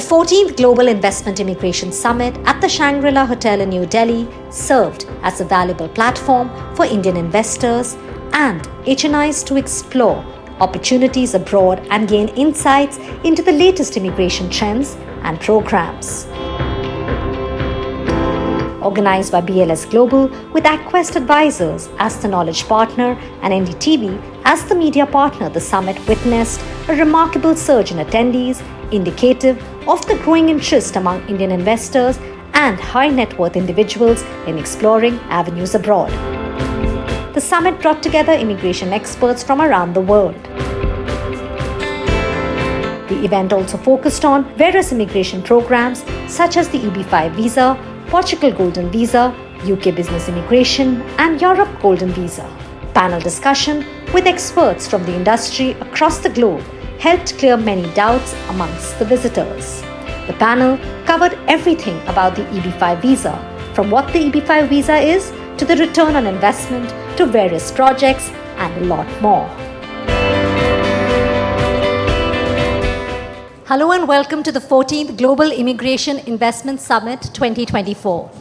14th Global Investment Immigration Summit at the Shangri-La Hotel in New Delhi served as a valuable platform for Indian investors and HNIs to explore opportunities abroad and gain insights into the latest immigration trends and programs. Organized by BLS Global with Aquest Advisors as the knowledge partner and NDTV as the media partner, the summit witnessed a remarkable surge in attendees, indicative of the growing interest among Indian investors and high net worth individuals in exploring avenues abroad. The summit brought together immigration experts from around the world. The event also focused on various immigration programs such as the EB-5 visa, Portugal Golden Visa, UK Business Immigration, and Europe Golden Visa. Panel discussion with experts from the industry across the globe helped clear many doubts amongst the visitors. The panel covered everything about the EB-5 visa, from what the EB-5 visa is to the return on investment to various projects and a lot more. Hello and welcome to the 14th Global Immigration Investment Summit 2024.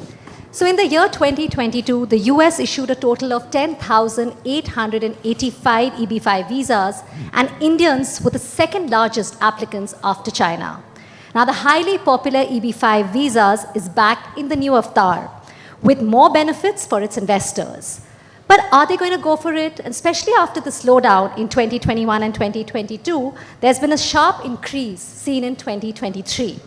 So in the year 2022, the US issued a total of 10,885 EB-5 visas, and Indians were the second largest applicants after China. Now the highly popular EB-5 visas is back in the new avatar with more benefits for its investors. But are they going to go for it? And especially after the slowdown in 2021 and 2022, there's been a sharp increase seen in 2023.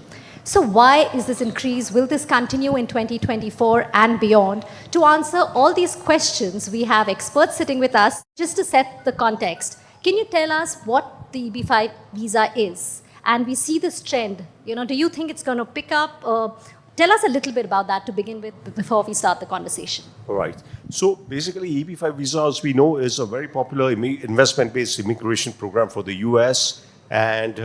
So why is this increase? Will this continue in 2024 and beyond? To answer all these questions, we have experts sitting with us. Just to set the context, can you tell us what the EB-5 visa is? And we see this trend. Do you think it's going to pick up? Tell us a little bit about that to begin with before we start the conversation. All right. So basically, EB-5 visa, as we know, is a very popular investment-based immigration program for the US. And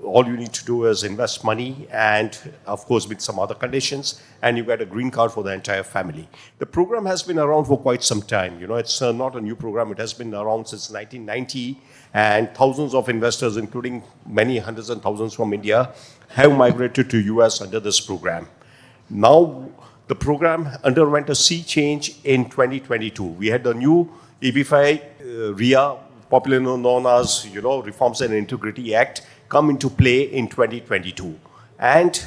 all you need to do is invest money and, of course, with some other conditions, and you get a green card for the entire family. The program has been around for quite some time. It's not a new program. It has been around since 1990, and thousands of investors, including many hundreds and thousands from India, have migrated to US under this program. Now, the program underwent a sea change in 2022. We had the new EB-5 RIA, popularly known as Reforms and Integrity Act, come into play in 2022. And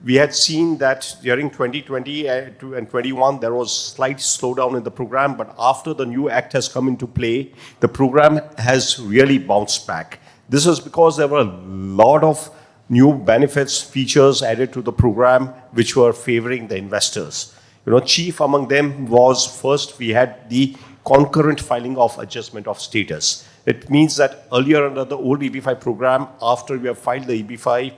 we had seen that during 2020 and 21, there was slight slowdown in the program, but after the new act has come into play, the program has really bounced back. This is because there were a lot of new benefits, features added to the program which were favoring the investors. Chief among them was, first, we had the concurrent filing of adjustment of status. It means that earlier under the old EB-5 program, after you have filed the EB-5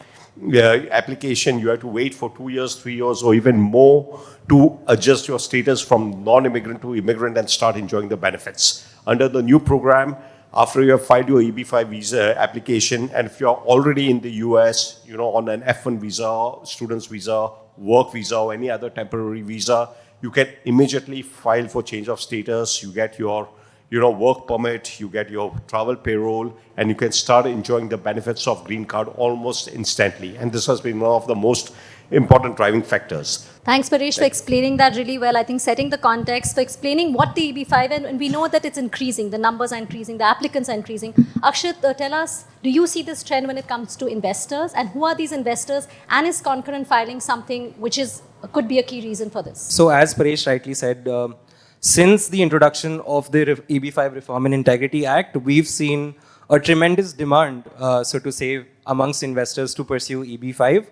application, you have to wait for 2 years, 3 years, or even more to adjust your status from non-immigrant to immigrant and start enjoying the benefits. Under the new program, after you have filed your EB-5 visa application, and if you're already in the US, on an F1 visa, student's visa, work visa, or any other temporary visa, you can immediately file for change of status. You get your work permit, you get your travel payroll, and you can start enjoying the benefits of green card almost instantly. And this has been one of the most important driving factors. Thanks, Paresh, for explaining that really well. I think setting the context, for explaining what the EB-5, and we know that it's increasing, the numbers are increasing, the applicants are increasing. Akshit, tell us, do you see this trend when it comes to investors? And who are these investors? And is concurrent filing something which could be a key reason for this? So as Paresh rightly said, since the introduction of the EB-5 Reform and Integrity Act, we've seen a tremendous demand, so to say, amongst investors to pursue EB-5.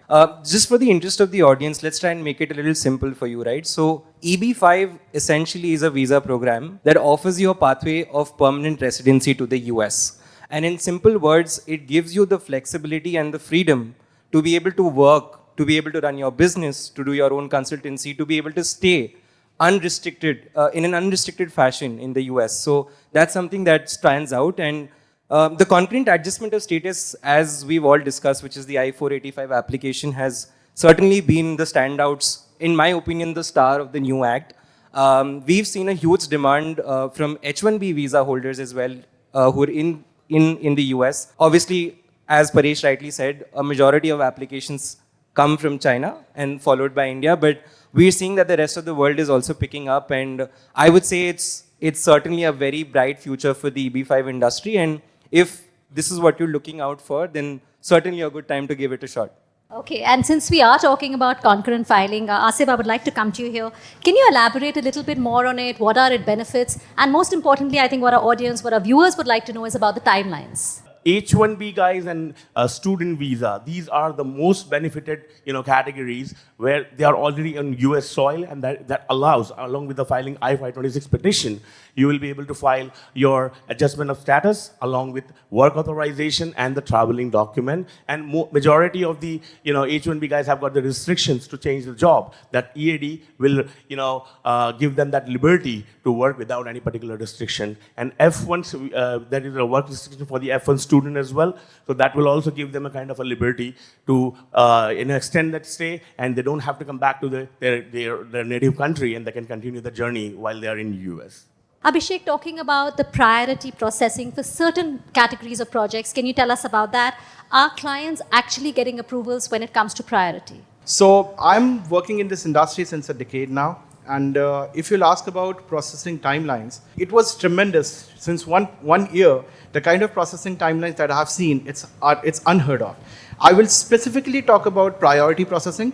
Just for the interest of the audience, let's try and make it a little simple for you, right? So EB-5 essentially is a visa program that offers you a pathway of permanent residency to the US. And in simple words, it gives you the flexibility and the freedom to be able to work, to be able to run your business, to do your own consultancy, to be able to stay unrestricted, in an unrestricted fashion in the US. So that's something that stands out. And the concurrent adjustment of status, as we've all discussed, which is the I-485 application, has certainly been the standouts, in my opinion, the star of the new act. We've seen a huge demand from H-1B visa holders as well, who are in the US. Obviously, as Paresh rightly said, a majority of applications come from China and followed by India. But we're seeing that the rest of the world is also picking up, and I would say it's certainly a very bright future for the EB5 industry. And if this is what you're looking out for, then certainly a good time to give it a shot. Okay, and since we are talking about concurrent filing, Asif, I would like to come to you here. Can you elaborate a little bit more on it? What are its benefits? And most importantly, I think what our audience, what our viewers would like to know is about the timelines. H1B guys and student visa, these are the most benefited categories where they are already on US soil, and that allows, along with the filing I-526 petition, you will be able to file your adjustment of status along with work authorization and the traveling document. And majority of the H1B guys have got the restrictions to change the job. That EAD will give them that liberty to work without any particular restriction. And F1, there is a work restriction for the F1 student as well. So that will also give them a kind of a liberty to extend that stay, and they don't have to come back to their native country, and they can continue the journey while they are in the US. Abhishek, talking about the priority processing for certain categories of projects, can you tell us about that? Are clients actually getting approvals when it comes to priority? So I'm working in this industry since a decade now. And if you'll ask about processing timelines, it was tremendous. Since one year, the kind of processing timelines that I have seen, it's unheard of. I will specifically talk about priority processing.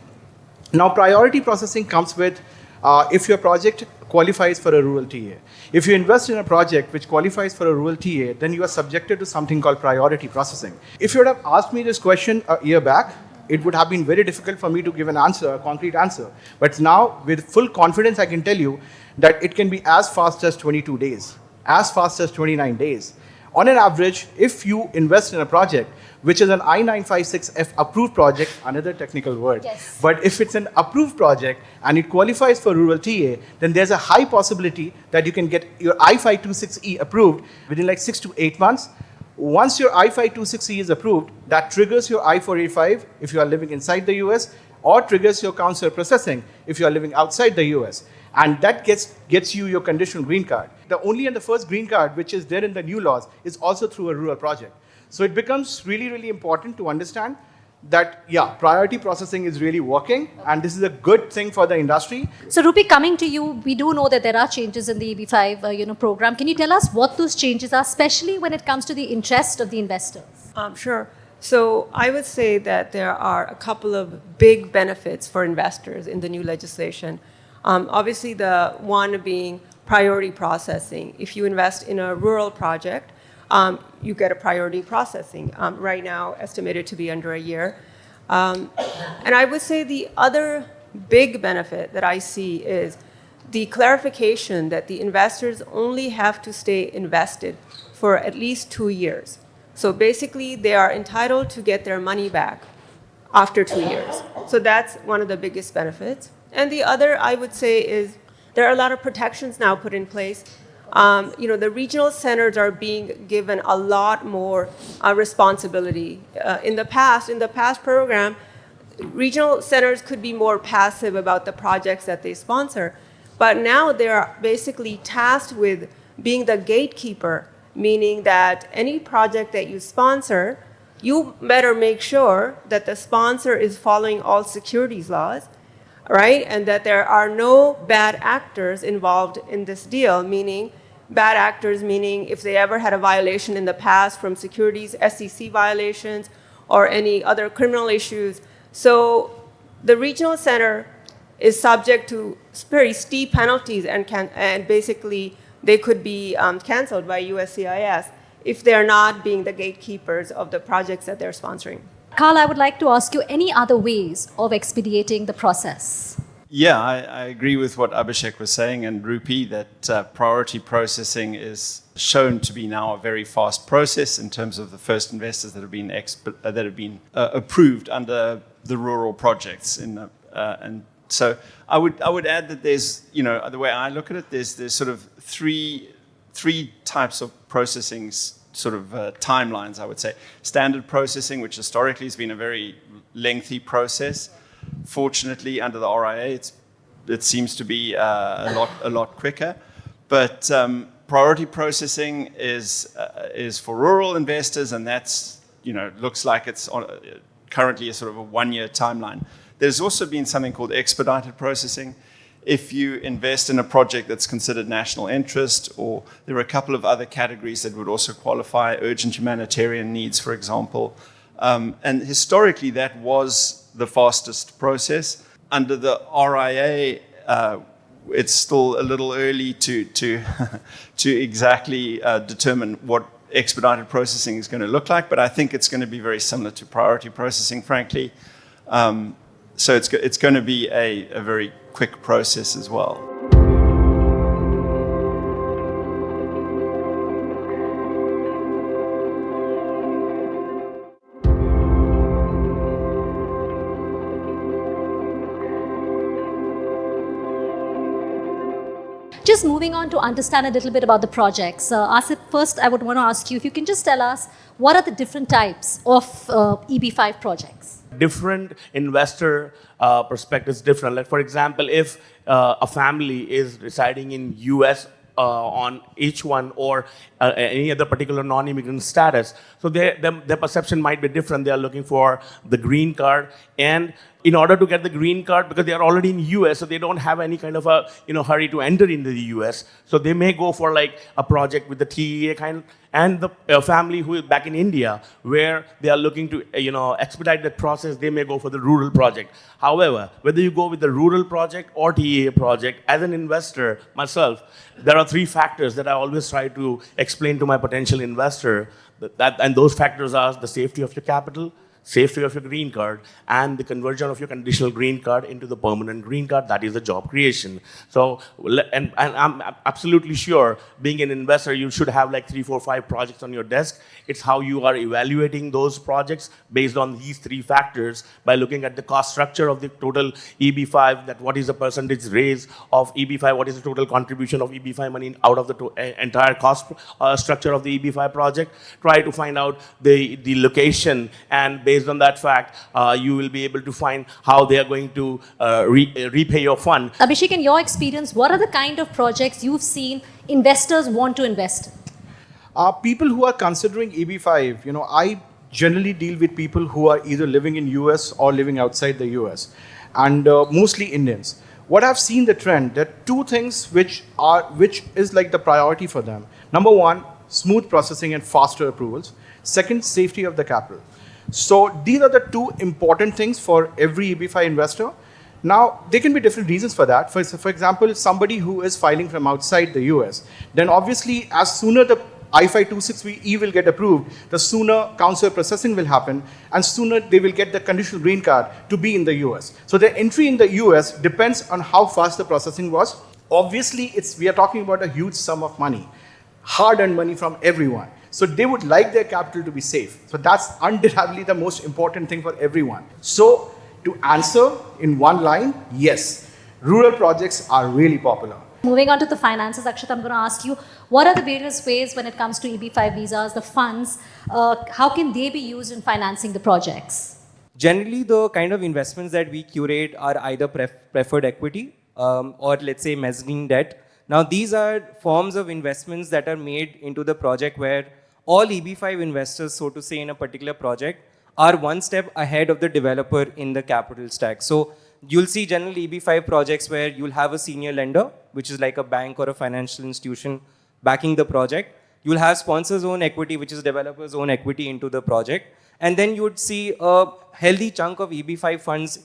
Now, priority processing comes with if your project qualifies for a rural TA. If you invest in a project which qualifies for a rural TA, then you are subjected to something called priority processing. If you would have asked me this question a year back, it would have been very difficult for me to give an answer, a concrete answer. But now, with full confidence, I can tell you that it can be as fast as 22 days, as fast as 29 days. On an average, if you invest in a project, which is an I-956F approved project, another technical word, yes. But if it's an approved project and it qualifies for rural TA, then there's a high possibility that you can get your I-526E approved within like 6 to 8 months. Once your I-526E is approved, that triggers your I-485 if you are living inside the US, or triggers your consular processing if you are living outside the US. And that gets you your conditional green card. The only and the first green card which is there in the new laws is also through a rural project. So it becomes really, really important to understand that, yeah, priority processing is really working, and this is a good thing for the industry. So Rupi, coming to you, we do know that there are changes in the EB5 program. Can you tell us what those changes are, especially when it comes to the interest of the investors? Sure. So I would say that there are a couple of big benefits for investors in the new legislation. Obviously, the one being priority processing. If you invest in a rural project, you get a priority processing, right now estimated to be under a year. And I would say the other big benefit that I see is the clarification that the investors only have to stay invested for at least 2 years. So basically, they are entitled to get their money back after 2 years. So that's one of the biggest benefits. And the other, I would say, is there are a lot of protections now put in place. The regional centers are being given a lot more responsibility. In the past program, regional centers could be more passive about the projects that they sponsor, but now they are basically tasked with being the gatekeeper, meaning that any project that you sponsor, you better make sure that the sponsor is following all securities laws, right? And that there are no bad actors involved in this deal, meaning bad actors, meaning if they ever had a violation in the past from securities, SEC violations, or any other criminal issues. So the regional center is subject to very steep penalties, and basically they could be canceled by USCIS if they're not being the gatekeepers of the projects that they're sponsoring. Carl, I would like to ask you any other ways of expediting the process? Yeah, I agree with what Abhishek was saying, and Rupi, that priority processing is shown to be now a very fast process in terms of the first investors that have been approved under the rural projects. And so I would add that there's, the way I look at it, there's sort of three types of processing timelines, I would say. Standard processing, which historically has been a very lengthy process. Fortunately, under the RIA, it seems to be a lot quicker. But priority processing is for rural investors, and that's looks like it's currently a sort of a 1-year timeline. There's also been something called expedited processing. If you invest in a project that's considered national interest, or there are a couple of other categories that would also qualify, urgent humanitarian needs, for example. And historically, that was the fastest process. Under the RIA, it's still a little early to to exactly determine what expedited processing is going to look like, but I think it's going to be very similar to priority processing, frankly. So it's going to be a very quick process as well. Just moving on to understand a little bit about the projects. Asif, first I would want to ask you if you can just tell us what are the different types of EB5 projects? Different investor perspectives different. Like for example, if a family is residing in US on H1 or any other particular non-immigrant status, so their perception might be different. They are looking for the green card, and in order to get the green card, because they are already in US, so they don't have any kind of a hurry to enter into the US, so they may go for like a project with the TEA kind, and the family who is back in India, where they are looking to expedite that process, they may go for the rural project. However, whether you go with the rural project or TEA project, as an investor myself, there are three factors that I always try to explain to my potential investor, and those factors are the safety of your capital, safety of your green card, and the conversion of your conditional green card into the permanent green card. That is the job creation. So, and I'm absolutely sure, being an investor, you should have like 3, 4, 5 projects on your desk. It's how you are evaluating those projects based on these three factors, by looking at the cost structure of the total EB5, that what is the percentage raise of EB5, what is the total contribution of EB5 money out of the entire cost structure of the EB5 project. Try to find out the location, and based on that fact, you will be able to find how they are going to repay your fund. Abhishek, in your experience, what are the kind of projects you've seen investors want to invest in? People who are considering EB5, I generally deal with people who are either living in US or living outside the US, and mostly Indians. What I've seen the trend, there are two things which is like the priority for them. Number one, smooth processing and faster approvals. Second, safety of the capital. So these are the two important things for every EB5 investor. Now, there can be different reasons for that. For example, somebody who is filing from outside the US, then obviously as sooner the I-526E will get approved, the sooner consular processing will happen, and sooner they will get the conditional green card to be in the US. So their entry in the US depends on how fast the processing was. Obviously, we are talking about a huge sum of money, hard-earned money from everyone. So they would like their capital to be safe. So that's undeniably the most important thing for everyone. So to answer in one line, yes, rural projects are really popular. Moving on to the finances, Akshat, I'm going to ask you, what are the various ways when it comes to EB5 visas, the funds, how can they be used in financing the projects? Generally, the kind of investments that we curate are either preferred equity or let's say mezzanine debt. Now, these are forms of investments that are made into the project where all EB5 investors, so to say, in a particular project are one step ahead of the developer in the capital stack. So you'll see general EB5 projects where you'll have a senior lender, which is like a bank or a financial institution backing the project. You'll have sponsors' own equity, which is developers' own equity into the project. And then you would see a healthy chunk of EB5 funds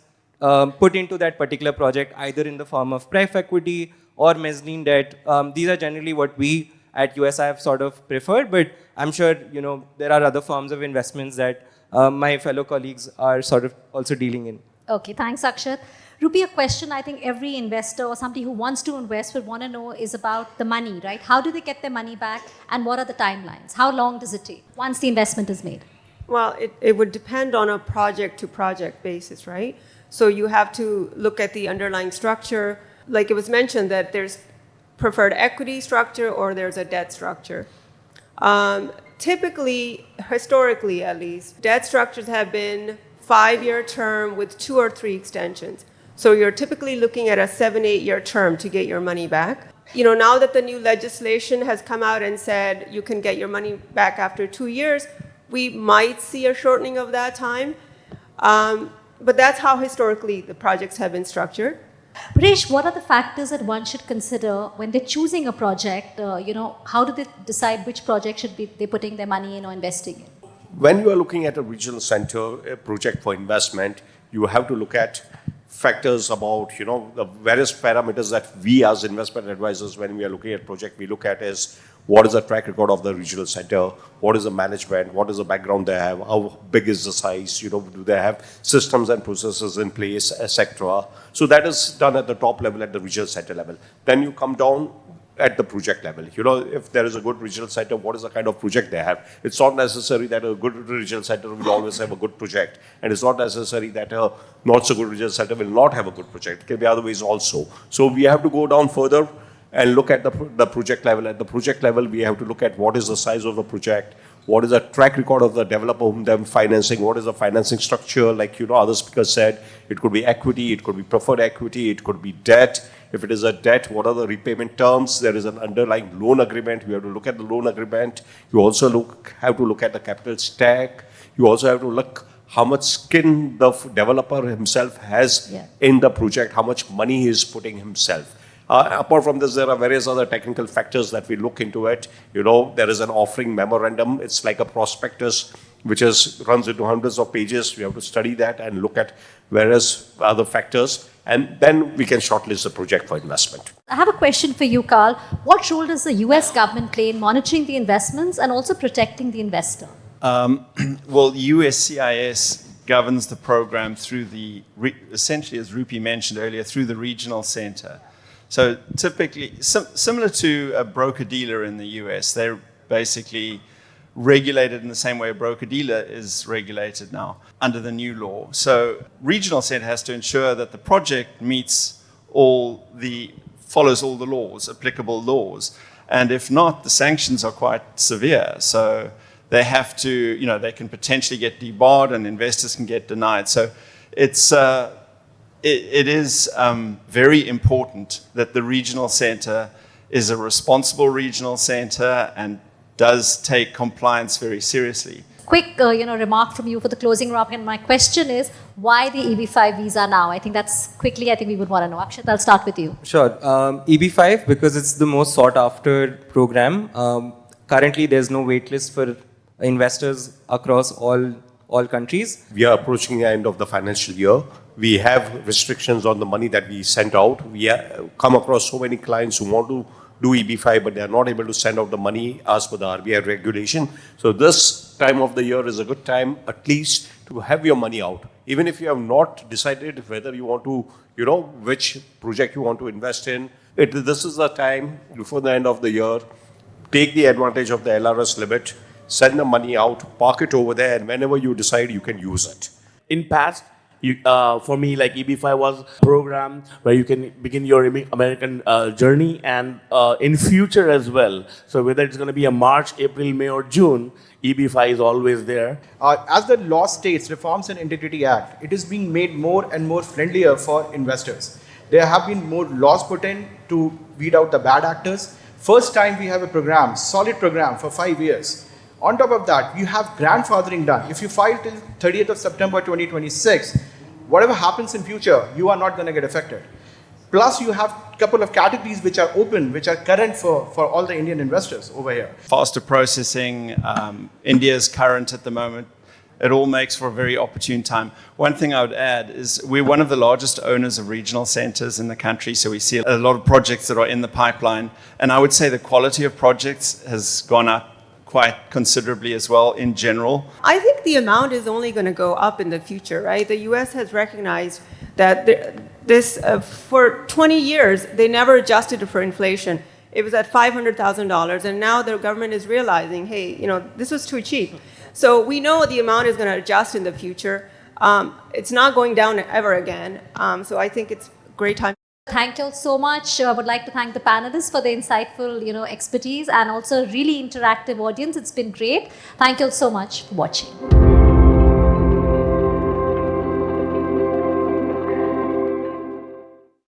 put into that particular project, either in the form of pref equity or mezzanine debt. These are generally what we at USI have sort of preferred, but I'm sure there are other forms of investments that my fellow colleagues are sort of also dealing in. Okay, thanks, Akshat. Rupi, a question I think every investor or somebody who wants to invest would want to know is about the money, right? How do they get their money back, and what are the timelines? How long does it take once the investment is made? Well, it would depend on a project-to-project basis, right? So you have to look at the underlying structure. Like it was mentioned that there's preferred equity structure or there's a debt structure. Typically, historically at least, debt structures have been 5-year term with 2 or 3 extensions. So you're typically looking at a 7-8 year term to get your money back. Now that the new legislation has come out and said you can get your money back after 2 years, we might see a shortening of that time. But that's how historically the projects have been structured. Pradesh, what are the factors that one should consider when they're choosing a project? How do they decide which project should be they putting their money in or investing in? When you are looking at a regional center a project for investment, you have to look at factors about, the various parameters that we as investment advisors, when we are looking at project, we look at is what is the track record of the regional center, what is the management, what is the background they have, how big is the size, do they have systems and processes in place, etc. So that is done at the top level, at the regional center level. Then you come down at the project level. If there is a good regional center, what is the kind of project they have? It's not necessary that a good regional center will always have a good project. And it's not necessary that a not so good regional center will not have a good project. It can be other ways also. So we have to go down further and look at the project level. At the project level, we have to look at what is the size of the project, what is the track record of the developer whom they're financing, what is the financing structure, like other speakers said, it could be equity, it could be preferred equity, it could be debt. If it is a debt, what are the repayment terms? There is an underlying loan agreement. We have to look at the loan agreement. You also have to look at the capital stack. You also have to look how much skin the developer himself has in the project, how much money he is putting himself. Apart from this, there are various other technical factors that we look into it. There is an offering memorandum. It's like a prospectus, which runs into hundreds of pages. We have to study that and look at various other factors. And then we can shortlist the project for investment. I have a question for you, Carl. What role does the US government play in monitoring the investments and also protecting the investor? Well, USCIS governs the program through essentially, as Rupi mentioned earlier, through the regional center. So typically, similar to a broker-dealer in the US, they're basically regulated in the same way a broker-dealer is regulated now under the new law. So regional center has to ensure that the project follows all the laws, applicable laws. And if not, the sanctions are quite severe. So they have to, they can potentially get debarred and investors can get denied. So it is very important that the regional center is a responsible regional center and does take compliance very seriously. Quick, remark from you for the closing remark. And my question is, why the EB5 visa now? I think we would want to know. Akshat, I'll start with you. Sure. EB5, because it's the most sought after program. Currently, there's no waitlist for investors across all countries. We are approaching the end of the financial year. We have restrictions on the money that we sent out. We come across so many clients who want to do EB5, but they are not able to send out the money as per the RBI regulation. So this time of the year is a good time, at least, to have your money out. Even if you have not decided whether you want to, which project you want to invest in, this is the time before the end of the year. Take the advantage of the LRS limit, send the money out, park it over there, and whenever you decide, you can use it. In past, for me, like EB5 was a program where you can begin your American journey, and in future as well. So whether it's going to be a March, April, May, or June, EB5 is always there. As the law states, Reforms and Integrity Act, it is being made more and more friendlier for investors. There have been more laws put in to weed out the bad actors. First time we have a program, solid program for 5 years. On top of that, you have grandfathering done. If you file till 30th of September 2026, whatever happens in future, you are not going to get affected. Plus, you have a couple of categories which are open, which are current for all the Indian investors over here. Faster processing, India is current at the moment. It all makes for a very opportune time. One thing I would add is we're one of the largest owners of regional centers in the country, so we see a lot of projects that are in the pipeline. And I would say the quality of projects has gone up quite considerably as well in general. I think the amount is only going to go up in the future, right? The US has recognized that for 20 years, they never adjusted it for inflation. It was at $500,000, and now the government is realizing, hey, this was too cheap. So we know the amount is going to adjust in the future. It's not going down ever again. So I think it's a great time. Thank you all so much. I would like to thank the panelists for the insightful, expertise and also really interactive audience. It's been great. Thank you all so much for watching.